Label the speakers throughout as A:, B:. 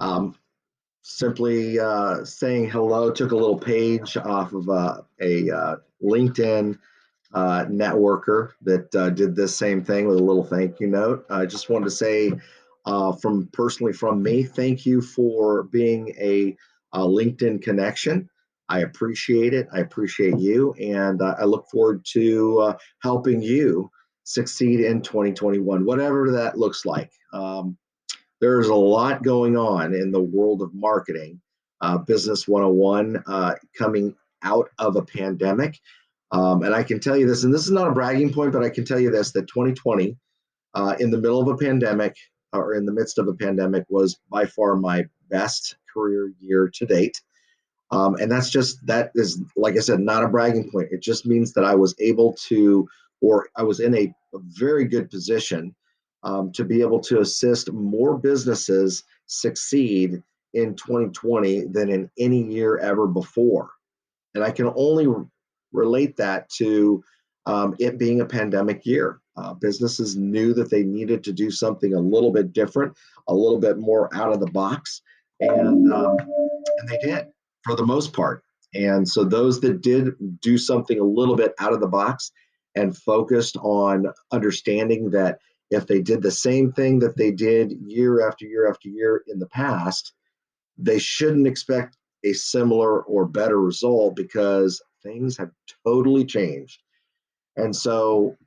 A: Um, Simply saying hello, took a little page off of a LinkedIn networker that did this same thing with a little thank you note. I just wanted to say from personally from me, thank you for being a LinkedIn connection. I appreciate it. I appreciate you. And I look forward to helping you succeed in 2021, whatever that looks like. There's a lot going on in the world of marketing, Business 101, coming out of a pandemic. And I can tell you this, and this is not a bragging point, but I can tell you this, that 2020, in the middle of a pandemic or in the midst of a pandemic, was by far my best career year to date. And that is, like I said, not a bragging point. It just means that I was able to, or I was in a very good position to be able to assist more businesses succeed in 2020 than in any year ever before. And I can only relate that to it being a pandemic year. Businesses knew that they needed to do something a little bit different, a little bit more out of the box, and they did for the most part. And so those that did do something a little bit out of the box and focused on understanding that if they did the same thing that they did year after year after year in the past, they shouldn't expect a similar or better result because things have totally changed. And so,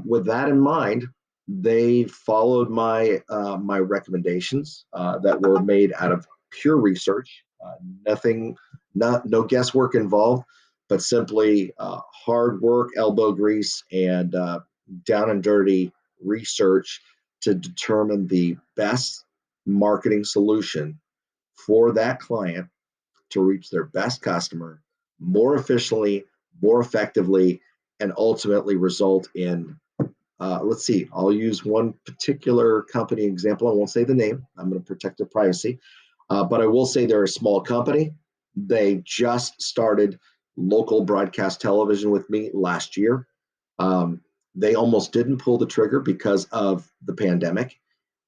A: with that in mind, they followed my recommendations that were made out of pure research, nothing, no guesswork involved, but simply hard work, elbow grease, and down and dirty research to determine the best marketing solution for that client to reach their best customer more efficiently, more effectively, and ultimately result in, let's see, I'll use one particular company example. I won't say the name, I'm going to protect their privacy, but I will say they're a small company. They just started local broadcast television with me last year. They almost didn't pull the trigger because of the pandemic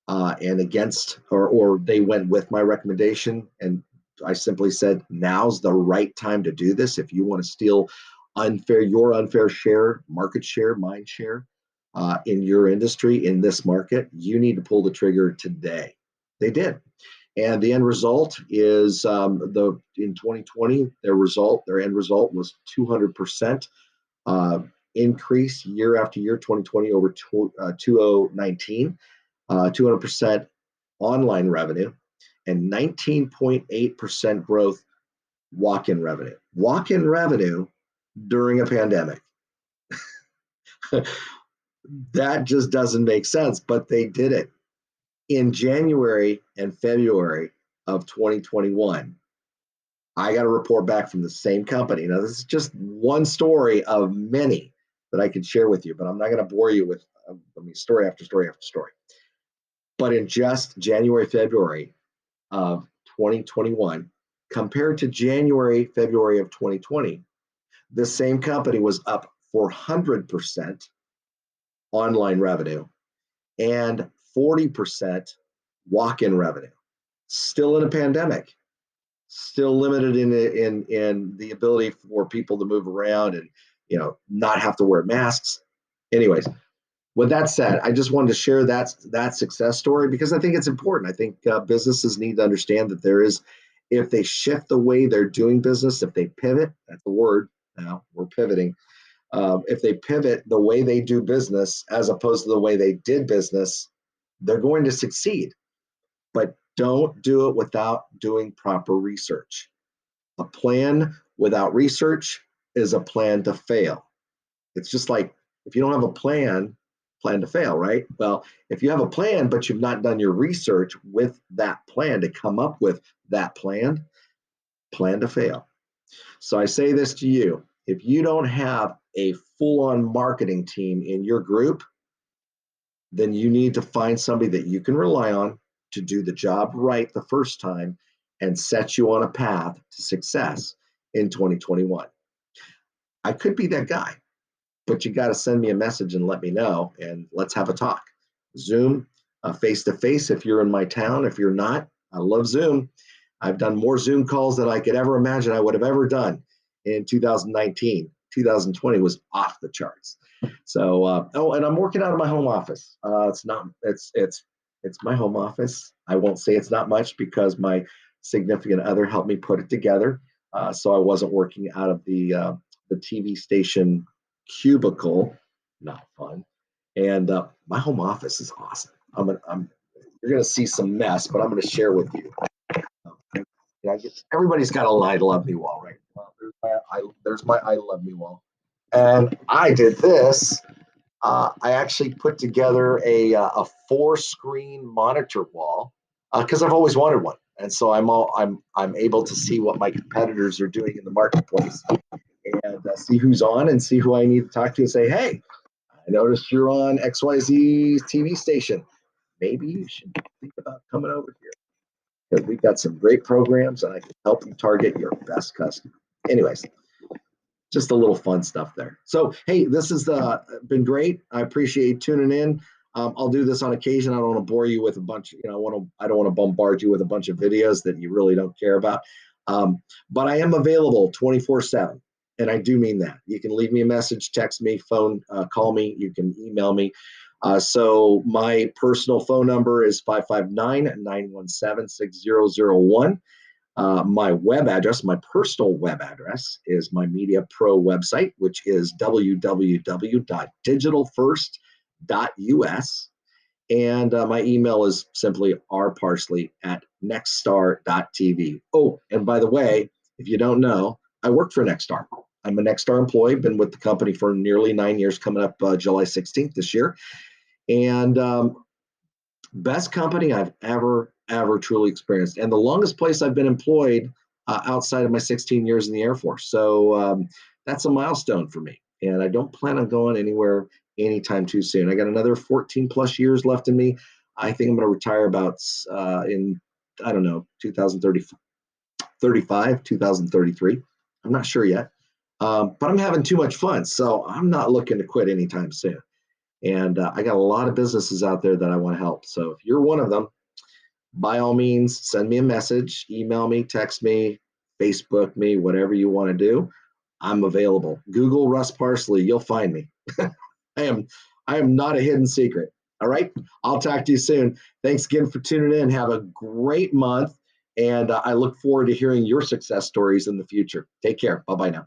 A: and against, or they went with my recommendation. And I simply said, now's the right time to do this. If you want to steal your unfair share, market share, mind share in your industry, in this market, you need to pull the trigger today. They did. And the end result is in 2020, their end result was 200% increase year after year, 2020 over 2019. 200% online revenue, and 19.8% growth walk-in revenue. Walk-in revenue during a pandemic. That just doesn't make sense, but they did it. In January and February of 2021, I got a report back from the same company. Now, this is just one story of many that I could share with you, but I'm not going to bore you with story after story after story. But in just January, February of 2021, compared to January, February of 2020, the same company was up 400% online revenue and 40% walk-in revenue. Still in a pandemic, still limited in the ability for people to move around and not have to wear masks. Anyways, with that said, I just wanted to share that success story because I think it's important. I think businesses need to understand that if they shift the way they're doing business, if they pivot, that's the word now, we're pivoting. If they pivot the way they do business as opposed to the way they did business, they're going to succeed. But don't do it without doing proper research. A plan without research is a plan to fail. It's just like if you don't have a plan to fail, right? Well, if you have a plan, but you've not done your research with that plan to come up with that plan to fail. So I say this to you, if you don't have a full-on marketing team in your group, then you need to find somebody that you can rely on to do the job right the first time and set you on a path to success in 2021. I could be that guy, but you got to send me a message and let me know, and let's have a talk. Zoom, face to face if you're in my town. If you're not, I love Zoom. I've done more Zoom calls than I could ever imagine I would have ever done in 2019. 2020 was off the charts. So, oh, and I'm working out of my home office. It's not, it's my home office. I won't say it's not much because my significant other helped me put it together. So I wasn't working out of the TV station cubicle. Not fun. And my home office is awesome. You're going to see some mess, but I'm going to share with you. Everybody's got a I love me wall, right? Well, there's my I love me wall. And I did this. I actually put together a 4-screen monitor wall because I've always wanted one, and so I'm able to see what my competitors are doing in the marketplace and see who's on and see who I need to talk to and say, hey, I noticed you're on XYZ TV station. Maybe you should think about coming over here because we've got some great programs and I can help you target your best customer. Anyways, just a little fun stuff there. So, hey, this has been great. I appreciate you tuning in. I'll do this on occasion. I don't want to bore you with a bunch. I don't want to bombard you with a bunch of videos that you really don't care about. But I am available 24/7, and I do mean that. You can leave me a message, text me, phone, call me. You can email me. So my personal phone number is 559-917-6001. My web address, my personal web address, is my Media Pro website, which is www.digitalfirst.us. And my email is simply rparsley@nextstar.tv. Oh, and by the way, if you don't know, I work for Nextstar. I'm a Nextstar employee, been with the company for nearly 9 years, coming up July 16th this year. And best company I've ever truly experienced, and the longest place I've been employed outside of my 16 years in the Air Force. So that's a milestone for me, and I don't plan on going anywhere anytime too soon. I got another 14 plus years left in me. I think I'm going to retire about in, I don't know, 2035, 2033. I'm not sure yet, but I'm having too much fun, so I'm not looking to quit anytime soon. And I got a lot of businesses out there that I want to help. So if you're one of them, by all means, send me a message, email me, text me, Facebook me, whatever you want to do. I'm available. Google Russ Parsley, you'll find me. I am not a hidden secret. All right. I'll talk to you soon. Thanks again for tuning in. Have a great month. And I look forward to hearing your success stories in the future. Take care. Bye-bye now.